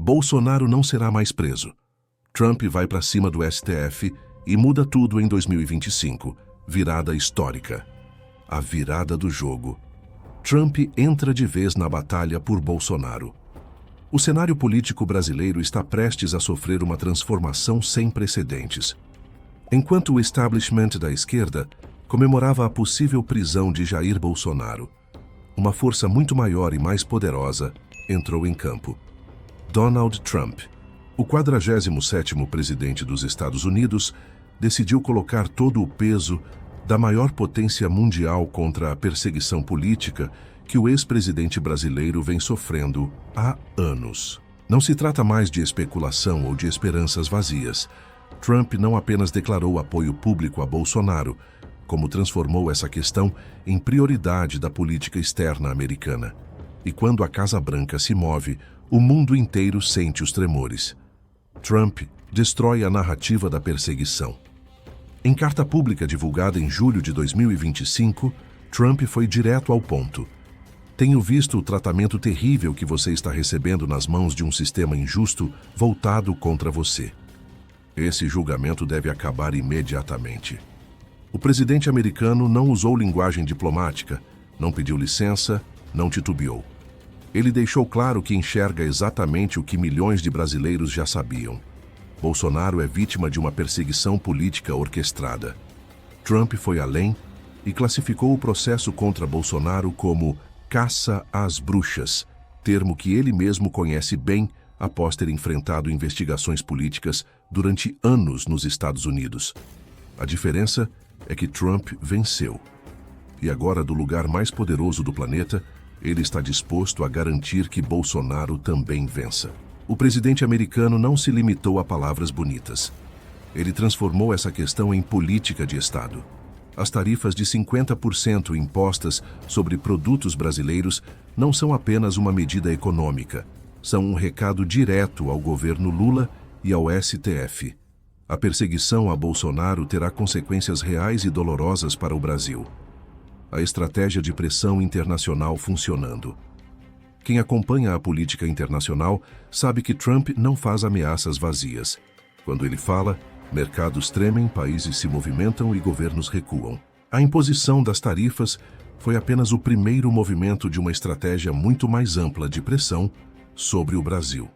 Bolsonaro não será mais preso. Trump vai para cima do STF e muda tudo em 2025. Virada histórica. A virada do jogo. Trump entra de vez na batalha por Bolsonaro. O cenário político brasileiro está prestes a sofrer uma transformação sem precedentes. Enquanto o establishment da esquerda comemorava a possível prisão de Jair Bolsonaro, uma força muito maior e mais poderosa entrou em campo. Donald Trump, o 47º presidente dos Estados Unidos, decidiu colocar todo o peso da maior potência mundial contra a perseguição política que o ex-presidente brasileiro vem sofrendo há anos. Não se trata mais de especulação ou de esperanças vazias. Trump não apenas declarou apoio público a Bolsonaro, como transformou essa questão em prioridade da política externa americana. E quando a Casa Branca se move, o mundo inteiro sente os tremores. Trump destrói a narrativa da perseguição. Em carta pública divulgada em julho de 2025, Trump foi direto ao ponto. Tenho visto o tratamento terrível que você está recebendo nas mãos de um sistema injusto voltado contra você. Esse julgamento deve acabar imediatamente. O presidente americano não usou linguagem diplomática, não pediu licença, não titubeou. Ele deixou claro que enxerga exatamente o que milhões de brasileiros já sabiam. Bolsonaro é vítima de uma perseguição política orquestrada. Trump foi além e classificou o processo contra Bolsonaro como caça às bruxas, termo que ele mesmo conhece bem após ter enfrentado investigações políticas durante anos nos Estados Unidos. A diferença é que Trump venceu. E agora, do lugar mais poderoso do planeta, ele está disposto a garantir que Bolsonaro também vença. O presidente americano não se limitou a palavras bonitas. Ele transformou essa questão em política de Estado. As tarifas de 50% impostas sobre produtos brasileiros não são apenas uma medida econômica, são um recado direto ao governo Lula e ao STF. A perseguição a Bolsonaro terá consequências reais e dolorosas para o Brasil. A estratégia de pressão internacional funcionando. Quem acompanha a política internacional sabe que Trump não faz ameaças vazias. Quando ele fala, mercados tremem, países se movimentam e governos recuam. A imposição das tarifas foi apenas o primeiro movimento de uma estratégia muito mais ampla de pressão sobre o Brasil.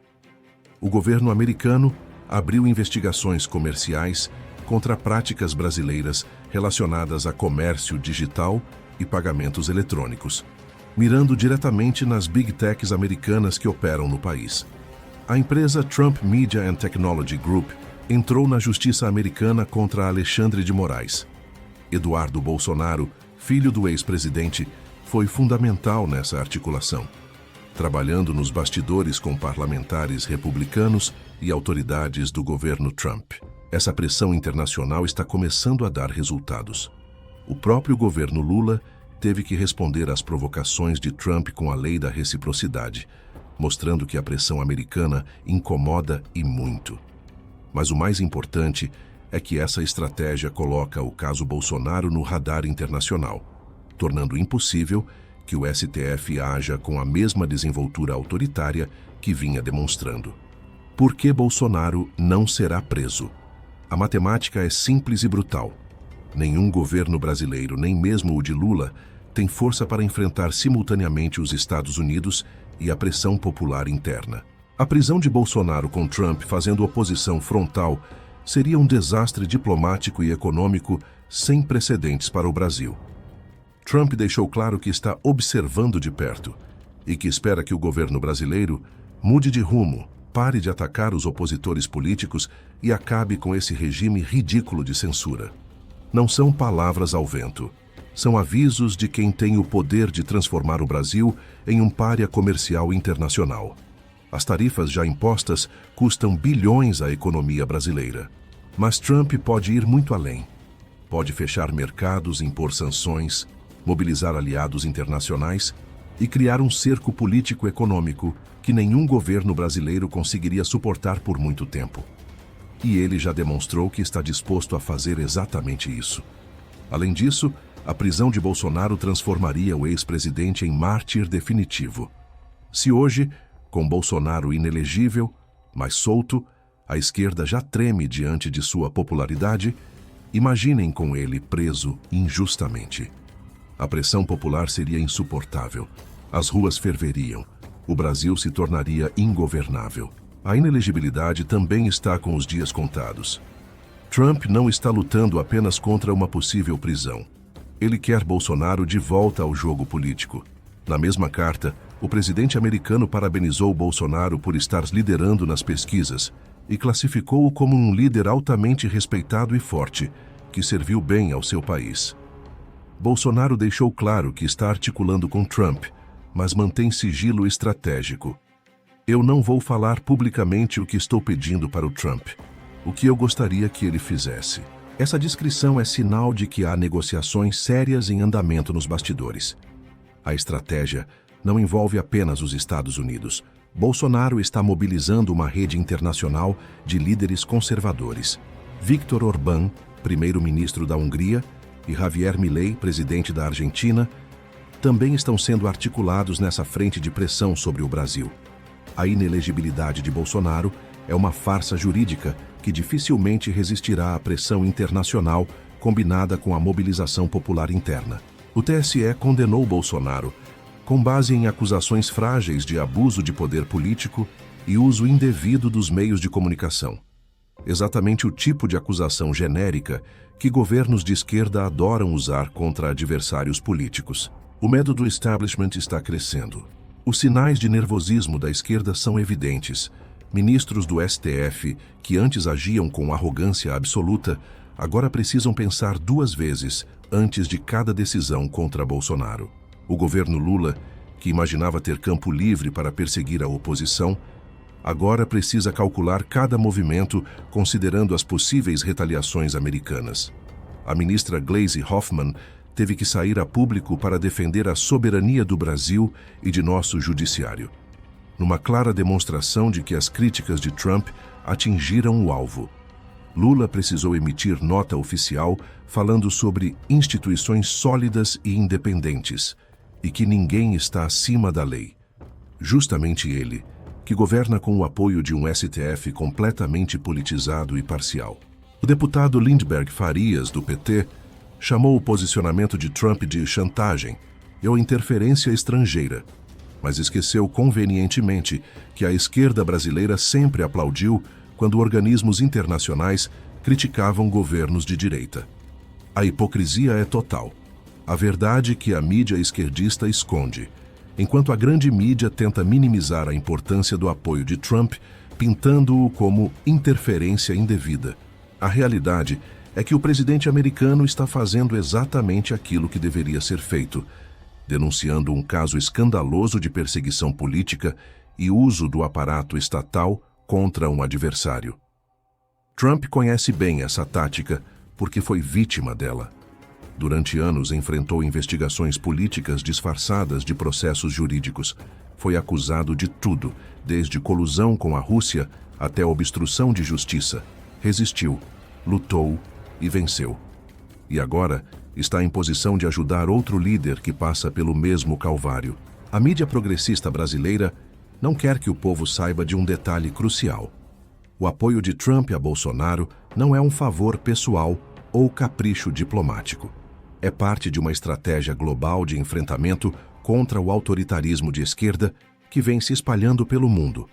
O governo americano abriu investigações comerciais contra práticas brasileiras relacionadas a comércio digital e pagamentos eletrônicos, mirando diretamente nas Big Techs americanas que operam no país. A empresa Trump Media and Technology Group entrou na justiça americana contra Alexandre de Moraes. Eduardo Bolsonaro, filho do ex-presidente, foi fundamental nessa articulação, trabalhando nos bastidores com parlamentares republicanos e autoridades do governo Trump. Essa pressão internacional está começando a dar resultados. O próprio governo Lula teve que responder às provocações de Trump com a lei da reciprocidade, mostrando que a pressão americana incomoda e muito. Mas o mais importante é que essa estratégia coloca o caso Bolsonaro no radar internacional, tornando impossível que o STF haja com a mesma desenvoltura autoritária que vinha demonstrando. Por que Bolsonaro não será preso? A matemática é simples e brutal. Nenhum governo brasileiro, nem mesmo o de Lula, tem força para enfrentar simultaneamente os Estados Unidos e a pressão popular interna. A prisão de Bolsonaro com Trump fazendo oposição frontal seria um desastre diplomático e econômico sem precedentes para o Brasil. Trump deixou claro que está observando de perto e que espera que o governo brasileiro mude de rumo, pare de atacar os opositores políticos e acabe com esse regime ridículo de censura. Não são palavras ao vento. São avisos de quem tem o poder de transformar o Brasil em um pária comercial internacional. As tarifas já impostas custam bilhões à economia brasileira. Mas Trump pode ir muito além. Pode fechar mercados, impor sanções, mobilizar aliados internacionais e criar um cerco político-econômico que nenhum governo brasileiro conseguiria suportar por muito tempo. E ele já demonstrou que está disposto a fazer exatamente isso. Além disso, a prisão de Bolsonaro transformaria o ex-presidente em mártir definitivo. Se hoje, com Bolsonaro inelegível, Mais solto, a esquerda já treme diante de sua popularidade. Imaginem com ele preso injustamente. A pressão popular seria insuportável. As ruas ferveriam. O Brasil se tornaria ingovernável. A inelegibilidade também está com os dias contados. Trump não está lutando apenas contra uma possível prisão. Ele quer Bolsonaro de volta ao jogo político. Na mesma carta, o presidente americano parabenizou Bolsonaro por estar liderando nas pesquisas e classificou-o como um líder altamente respeitado e forte, que serviu bem ao seu país. Bolsonaro deixou claro que está articulando com Trump, mas mantém sigilo estratégico. Eu não vou falar publicamente o que estou pedindo para o Trump, o que eu gostaria que ele fizesse. Essa descrição é sinal de que há negociações sérias em andamento nos bastidores. A estratégia não envolve apenas os Estados Unidos. Bolsonaro está mobilizando uma rede internacional de líderes conservadores. Viktor Orbán, primeiro-ministro da Hungria, e Javier Milei, presidente da Argentina, também estão sendo articulados nessa frente de pressão sobre o Brasil. A inelegibilidade de Bolsonaro é uma farsa jurídica que dificilmente resistirá à pressão internacional combinada com a mobilização popular interna. O TSE condenou Bolsonaro com base em acusações frágeis de abuso de poder político e uso indevido dos meios de comunicação. Exatamente o tipo de acusação genérica que governos de esquerda adoram usar contra adversários políticos. O medo do establishment está crescendo. Os sinais de nervosismo da esquerda são evidentes. Ministros do STF, que antes agiam com arrogância absoluta, agora precisam pensar duas vezes antes de cada decisão contra Bolsonaro. O governo Lula, que imaginava ter campo livre para perseguir a oposição, agora precisa calcular cada movimento considerando as possíveis retaliações americanas. A ministra Gleisi Hoffmann teve que sair a público para defender a soberania do Brasil e de nosso judiciário, numa clara demonstração de que as críticas de Trump atingiram o alvo. Lula precisou emitir nota oficial falando sobre instituições sólidas e independentes e que ninguém está acima da lei. Justamente ele, que governa com o apoio de um STF completamente politizado e parcial. O deputado Lindbergh Farias, do PT, chamou o posicionamento de Trump de chantagem ou interferência estrangeira, mas esqueceu convenientemente que a esquerda brasileira sempre aplaudiu quando organismos internacionais criticavam governos de direita. A hipocrisia é total. A verdade que a mídia esquerdista esconde, enquanto a grande mídia tenta minimizar a importância do apoio de Trump, pintando-o como interferência indevida. A realidade é que o presidente americano está fazendo exatamente aquilo que deveria ser feito, denunciando um caso escandaloso de perseguição política e uso do aparato estatal contra um adversário. Trump conhece bem essa tática porque foi vítima dela. Durante anos enfrentou investigações políticas disfarçadas de processos jurídicos. Foi acusado de tudo, desde colusão com a Rússia até obstrução de justiça. Resistiu, lutou e venceu. E agora está em posição de ajudar outro líder que passa pelo mesmo calvário. A mídia progressista brasileira não quer que o povo saiba de um detalhe crucial. O apoio de Trump a Bolsonaro não é um favor pessoal ou capricho diplomático. É parte de uma estratégia global de enfrentamento contra o autoritarismo de esquerda que vem se espalhando pelo mundo,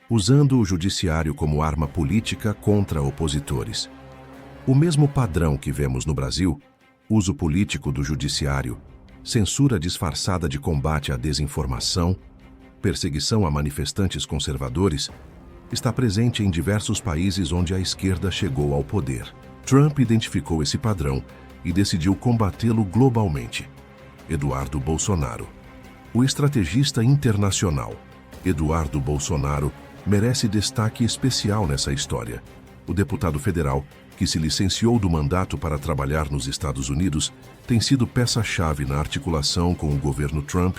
usando o judiciário como arma política contra opositores. O mesmo padrão que vemos no Brasil, uso político do judiciário, censura disfarçada de combate à desinformação, perseguição a manifestantes conservadores, está presente em diversos países onde a esquerda chegou ao poder. Trump identificou esse padrão e decidiu combatê-lo globalmente. Eduardo Bolsonaro. O estrategista internacional, Eduardo Bolsonaro, merece destaque especial nessa história. O deputado federal, que se licenciou do mandato para trabalhar nos Estados Unidos, tem sido peça-chave na articulação com o governo Trump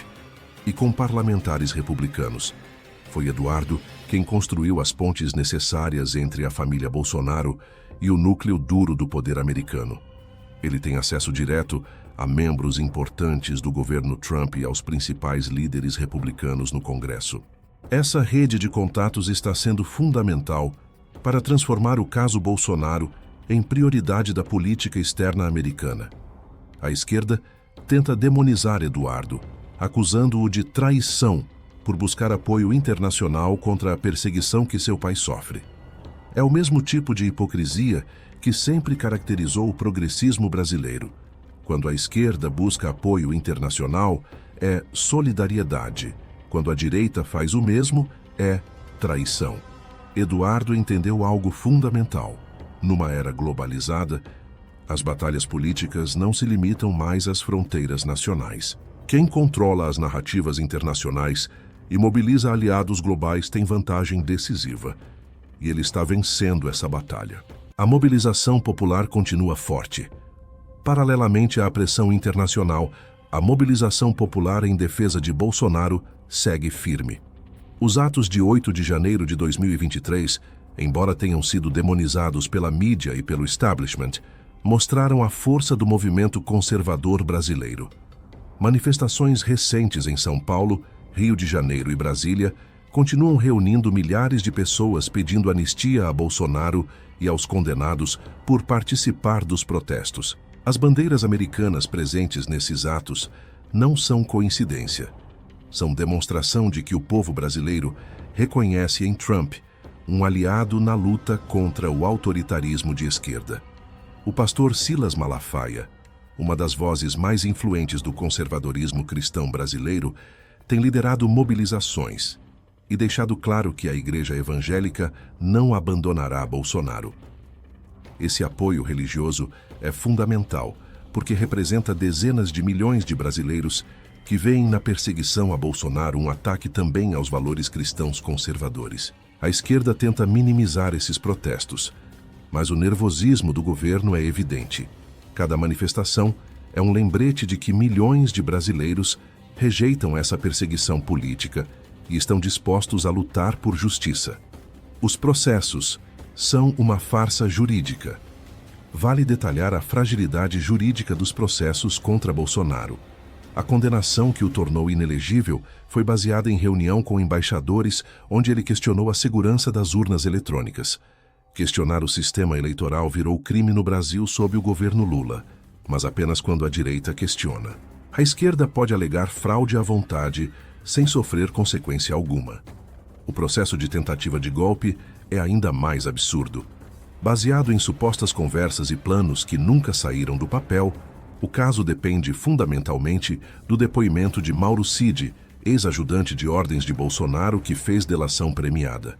e com parlamentares republicanos. Foi Eduardo quem construiu as pontes necessárias entre a família Bolsonaro e o núcleo duro do poder americano. Ele tem acesso direto a membros importantes do governo Trump e aos principais líderes republicanos no Congresso. Essa rede de contatos está sendo fundamental para transformar o caso Bolsonaro em prioridade da política externa americana. A esquerda tenta demonizar Eduardo, acusando-o de traição por buscar apoio internacional contra a perseguição que seu pai sofre. É o mesmo tipo de hipocrisia que sempre caracterizou o progressismo brasileiro. Quando a esquerda busca apoio internacional, é solidariedade. Quando a direita faz o mesmo, é traição. Eduardo entendeu algo fundamental. Numa era globalizada, as batalhas políticas não se limitam mais às fronteiras nacionais. Quem controla as narrativas internacionais e mobiliza aliados globais tem vantagem decisiva. E ele está vencendo essa batalha. A mobilização popular continua forte. Paralelamente à pressão internacional, a mobilização popular em defesa de Bolsonaro segue firme. Os atos de 8 de janeiro de 2023, embora tenham sido demonizados pela mídia e pelo establishment, mostraram a força do movimento conservador brasileiro. Manifestações recentes em São Paulo, Rio de Janeiro e Brasília continuam reunindo milhares de pessoas pedindo anistia a Bolsonaro e aos condenados por participar dos protestos. As bandeiras americanas presentes nesses atos não são coincidência. São demonstração de que o povo brasileiro reconhece em Trump um aliado na luta contra o autoritarismo de esquerda. O pastor Silas Malafaia, uma das vozes mais influentes do conservadorismo cristão brasileiro, tem liderado mobilizações e deixado claro que a Igreja Evangélica não abandonará Bolsonaro. Esse apoio religioso é fundamental porque representa dezenas de milhões de brasileiros que veem na perseguição a Bolsonaro um ataque também aos valores cristãos conservadores. A esquerda tenta minimizar esses protestos, mas o nervosismo do governo é evidente. Cada manifestação é um lembrete de que milhões de brasileiros rejeitam essa perseguição política e estão dispostos a lutar por justiça. Os processos são uma farsa jurídica. Vale detalhar a fragilidade jurídica dos processos contra Bolsonaro. A condenação que o tornou inelegível foi baseada em reunião com embaixadores onde ele questionou a segurança das urnas eletrônicas. Questionar o sistema eleitoral virou crime no Brasil sob o governo Lula, mas apenas quando a direita questiona. A esquerda pode alegar fraude à vontade sem sofrer consequência alguma. O processo de tentativa de golpe é ainda mais absurdo. Baseado em supostas conversas e planos que nunca saíram do papel, o caso depende fundamentalmente do depoimento de Mauro Cid, ex-ajudante de ordens de Bolsonaro que fez delação premiada.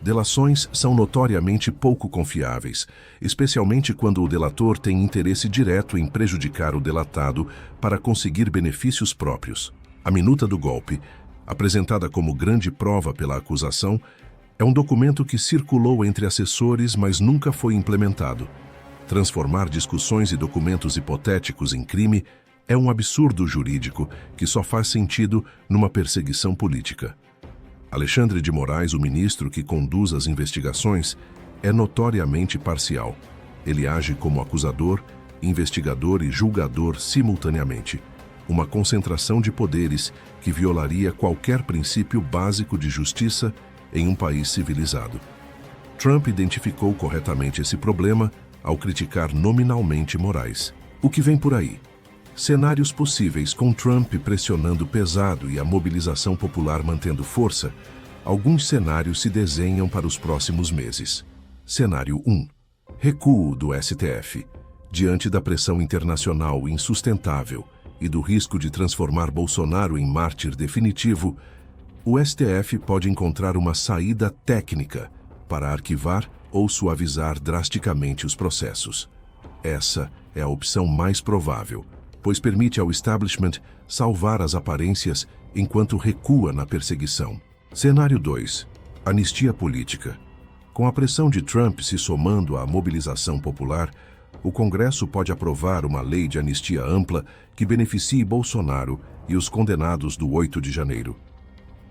Delações são notoriamente pouco confiáveis, especialmente quando o delator tem interesse direto em prejudicar o delatado para conseguir benefícios próprios. A minuta do golpe, apresentada como grande prova pela acusação, é um documento que circulou entre assessores, mas nunca foi implementado. Transformar discussões e documentos hipotéticos em crime é um absurdo jurídico que só faz sentido numa perseguição política. Alexandre de Moraes, o ministro que conduz as investigações, é notoriamente parcial. Ele age como acusador, investigador e julgador simultaneamente. Uma concentração de poderes que violaria qualquer princípio básico de justiça em um país civilizado. Trump identificou corretamente esse problema ao criticar nominalmente Moraes. O que vem por aí? Cenários possíveis com Trump pressionando pesado e a mobilização popular mantendo força, alguns cenários se desenham para os próximos meses. Cenário 1. Recuo do STF. Diante da pressão internacional insustentável e do risco de transformar Bolsonaro em mártir definitivo, o STF pode encontrar uma saída técnica para arquivar ou suavizar drasticamente os processos. Essa é a opção mais provável, pois permite ao establishment salvar as aparências enquanto recua na perseguição. Cenário 2. Anistia política. Com a pressão de Trump se somando à mobilização popular, o Congresso pode aprovar uma lei de anistia ampla que beneficie Bolsonaro e os condenados do 8 de janeiro.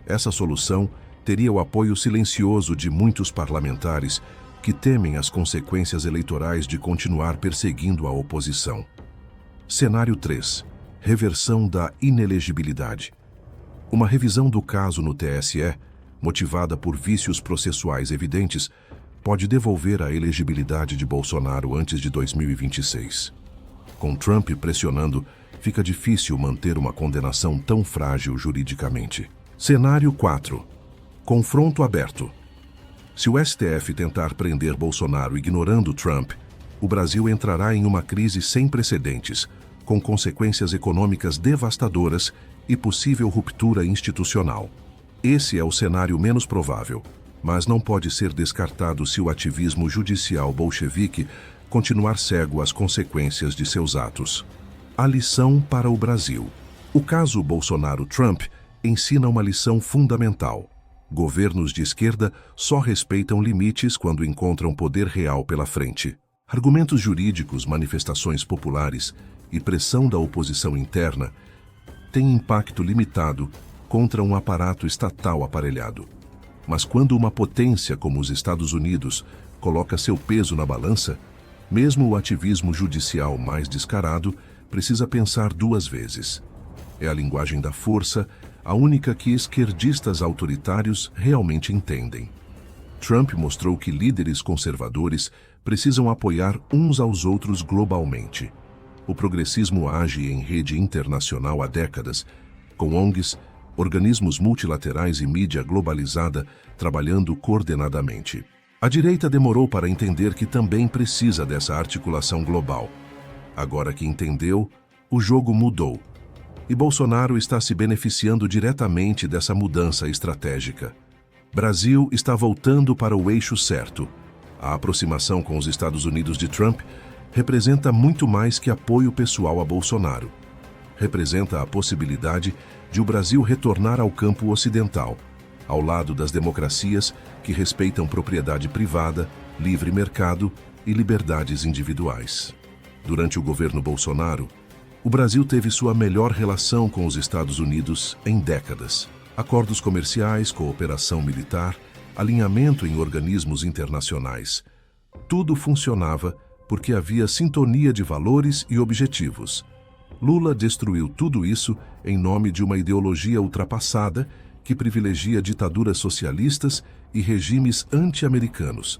Essa solução teria o apoio silencioso de muitos parlamentares que temem as consequências eleitorais de continuar perseguindo a oposição. Cenário 3. Reversão da inelegibilidade. Uma revisão do caso no TSE, motivada por vícios processuais evidentes, pode devolver a elegibilidade de Bolsonaro antes de 2026. Com Trump pressionando, fica difícil manter uma condenação tão frágil juridicamente. Cenário 4. Confronto aberto. Se o STF tentar prender Bolsonaro ignorando Trump, o Brasil entrará em uma crise sem precedentes, com consequências econômicas devastadoras e possível ruptura institucional. Esse é o cenário menos provável, mas não pode ser descartado se o ativismo judicial bolchevique continuar cego às consequências de seus atos. A lição para o Brasil. O caso Bolsonaro-Trump ensina uma lição fundamental. Governos de esquerda só respeitam limites quando encontram poder real pela frente. Argumentos jurídicos, manifestações populares e pressão da oposição interna têm impacto limitado contra um aparato estatal aparelhado. Mas quando uma potência como os Estados Unidos coloca seu peso na balança, mesmo o ativismo judicial mais descarado precisa pensar duas vezes. É a linguagem da força, a única que esquerdistas autoritários realmente entendem. Trump mostrou que líderes conservadores precisam apoiar uns aos outros globalmente. O progressismo age em rede internacional há décadas, com ONGs, organismos multilaterais e mídia globalizada trabalhando coordenadamente. A direita demorou para entender que também precisa dessa articulação global. Agora que entendeu, o jogo mudou. E Bolsonaro está se beneficiando diretamente dessa mudança estratégica. Brasil está voltando para o eixo certo. A aproximação com os Estados Unidos de Trump representa muito mais que apoio pessoal a Bolsonaro. Representa a possibilidade de o Brasil retornar ao campo ocidental, ao lado das democracias que respeitam propriedade privada, livre mercado e liberdades individuais. Durante o governo Bolsonaro, o Brasil teve sua melhor relação com os Estados Unidos em décadas. Acordos comerciais, cooperação militar, alinhamento em organismos internacionais. Tudo funcionava porque havia sintonia de valores e objetivos. Lula destruiu tudo isso em nome de uma ideologia ultrapassada que privilegia ditaduras socialistas e regimes anti-americanos.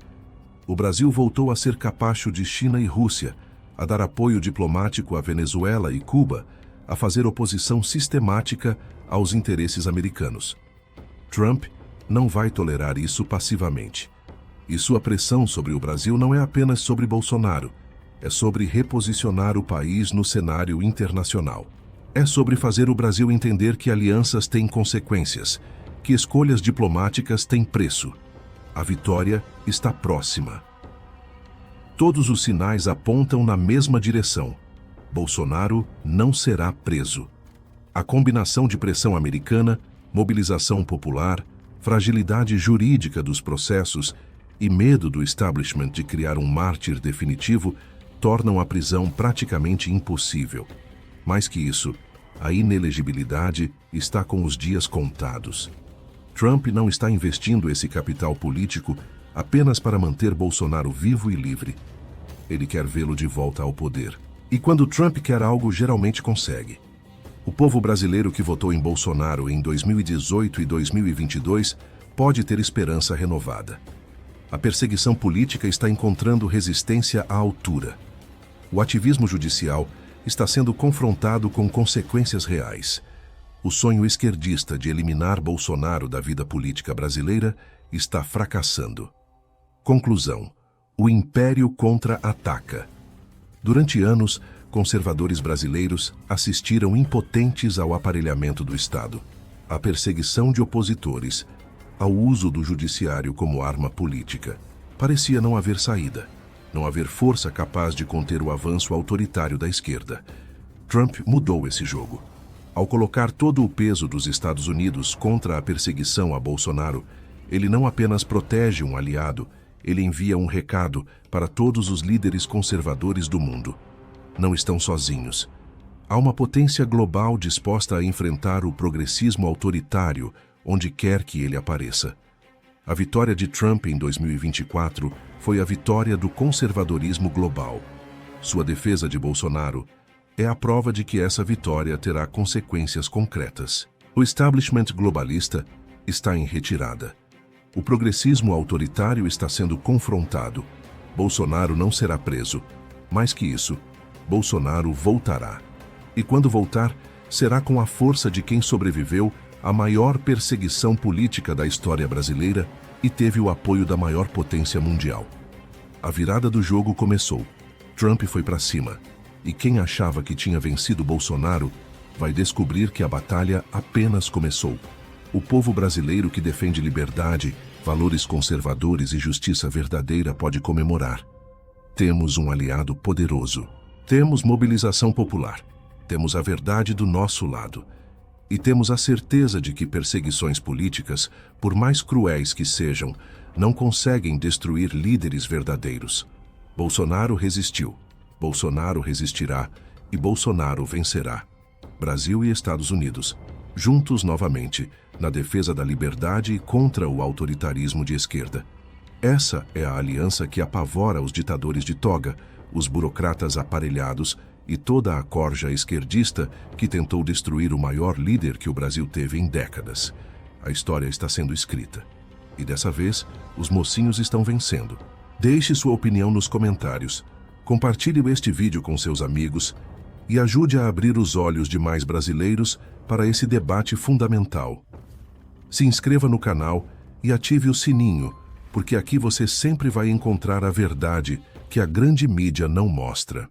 O Brasil voltou a ser capacho de China e Rússia, a dar apoio diplomático à Venezuela e Cuba, a fazer oposição sistemática aos interesses americanos. Trump não vai tolerar isso passivamente. E sua pressão sobre o Brasil não é apenas sobre Bolsonaro, é sobre reposicionar o país no cenário internacional. É sobre fazer o Brasil entender que alianças têm consequências, que escolhas diplomáticas têm preço. A vitória está próxima. Todos os sinais apontam na mesma direção. Bolsonaro não será preso. A combinação de pressão americana, mobilização popular, fragilidade jurídica dos processos e medo do establishment de criar um mártir definitivo tornam a prisão praticamente impossível. Mais que isso, a inelegibilidade está com os dias contados. Trump não está investindo esse capital político apenas para manter Bolsonaro vivo e livre. Ele quer vê-lo de volta ao poder. E quando Trump quer algo, geralmente consegue. O povo brasileiro que votou em Bolsonaro em 2018 e 2022 pode ter esperança renovada. A perseguição política está encontrando resistência à altura. O ativismo judicial está sendo confrontado com consequências reais. O sonho esquerdista de eliminar Bolsonaro da vida política brasileira está fracassando. Conclusão: o império contra-ataca. Durante anos, conservadores brasileiros assistiram impotentes ao aparelhamento do Estado, à perseguição de opositores, ao uso do judiciário como arma política. Parecia não haver saída, não haver força capaz de conter o avanço autoritário da esquerda. Trump mudou esse jogo. Ao colocar todo o peso dos Estados Unidos contra a perseguição a Bolsonaro, ele não apenas protege um aliado, ele envia um recado para todos os líderes conservadores do mundo. Não estão sozinhos. Há uma potência global disposta a enfrentar o progressismo autoritário onde quer que ele apareça. A vitória de Trump em 2024 foi a vitória do conservadorismo global. Sua defesa de Bolsonaro é a prova de que essa vitória terá consequências concretas. O establishment globalista está em retirada. O progressismo autoritário está sendo confrontado. Bolsonaro não será preso. Mais que isso, Bolsonaro voltará. E quando voltar, será com a força de quem sobreviveu à maior perseguição política da história brasileira e teve o apoio da maior potência mundial. A virada do jogo começou. Trump foi para cima. E quem achava que tinha vencido Bolsonaro vai descobrir que a batalha apenas começou. O povo brasileiro que defende liberdade, valores conservadores e justiça verdadeira pode comemorar. Temos um aliado poderoso. Temos mobilização popular. Temos a verdade do nosso lado. E temos a certeza de que perseguições políticas, por mais cruéis que sejam, não conseguem destruir líderes verdadeiros. Bolsonaro resistiu. Bolsonaro resistirá e Bolsonaro vencerá. Brasil e Estados Unidos, juntos novamente, na defesa da liberdade e contra o autoritarismo de esquerda. Essa é a aliança que apavora os ditadores de toga, os burocratas aparelhados e toda a corja esquerdista que tentou destruir o maior líder que o Brasil teve em décadas. A história está sendo escrita. E dessa vez, os mocinhos estão vencendo. Deixe sua opinião nos comentários. Compartilhe este vídeo com seus amigos e ajude a abrir os olhos de mais brasileiros para esse debate fundamental. Se inscreva no canal e ative o sininho, porque aqui você sempre vai encontrar a verdade que a grande mídia não mostra.